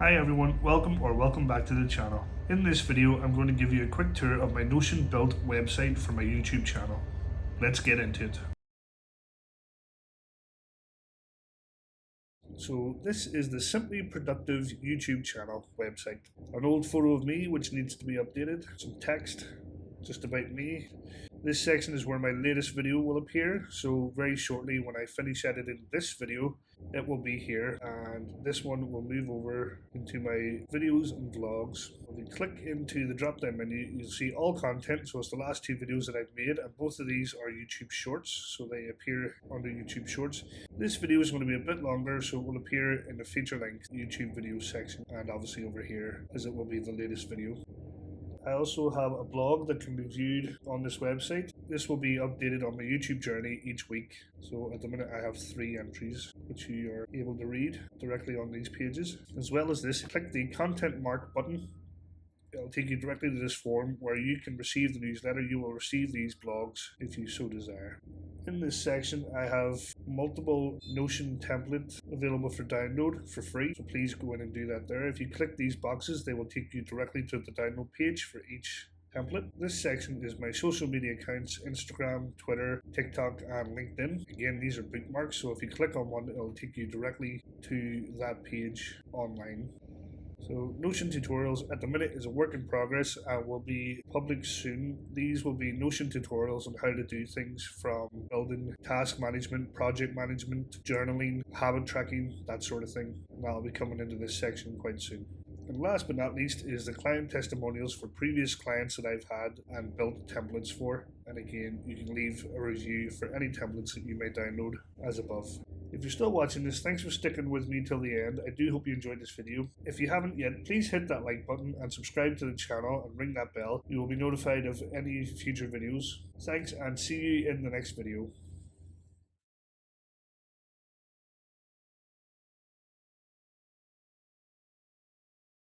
Hi everyone, welcome back to the channel. In this video, I'm going to give you a quick tour of my Notion built website for my YouTube channel. Let's get into it. So this is the Simply Productive YouTube channel website. An old photo of me which needs to be updated, some text just about me. This section is where my latest video will appear, so very shortly when I finish editing this video, it will be here, and this one will move over into my videos and vlogs. When you click into the drop down menu, you'll see all content, so it's the last two videos that I've made, and both of these are YouTube shorts, so they appear under YouTube shorts. This video is going to be a bit longer, so it will appear in the feature length YouTube video section, and obviously over here, as it will be the latest video. I also have a blog that can be viewed on this website. This will be updated on my YouTube journey each week. So at the minute I have 3 entries which you are able to read directly on these pages. As well as this, click the content mark button. It'll take you directly to this form where you can receive the newsletter. You will receive these blogs if you so desire. In this section, I have multiple Notion templates available for download for free, so please go in and do that there. If you click these boxes, they will take you directly to the download page for each template. This section is my social media accounts: Instagram, Twitter, TikTok, and LinkedIn. Again, these are bookmarks, so if you click on one, it'll take you directly to that page online. So Notion tutorials at the minute is a work in progress and will be public soon. These will be Notion tutorials on how to do things from building task management, project management, journaling, habit tracking, that sort of thing. And that'll be coming into this section quite soon. And last but not least is the client testimonials for previous clients that I've had and built templates for. And again, you can leave a review for any templates that you may download as above. If you're still watching this, thanks for sticking with me till the end. I do hope you enjoyed this video. If you haven't yet, please hit that like button and subscribe to the channel and ring that bell. You will be notified of any future videos. Thanks, and see you in the next video.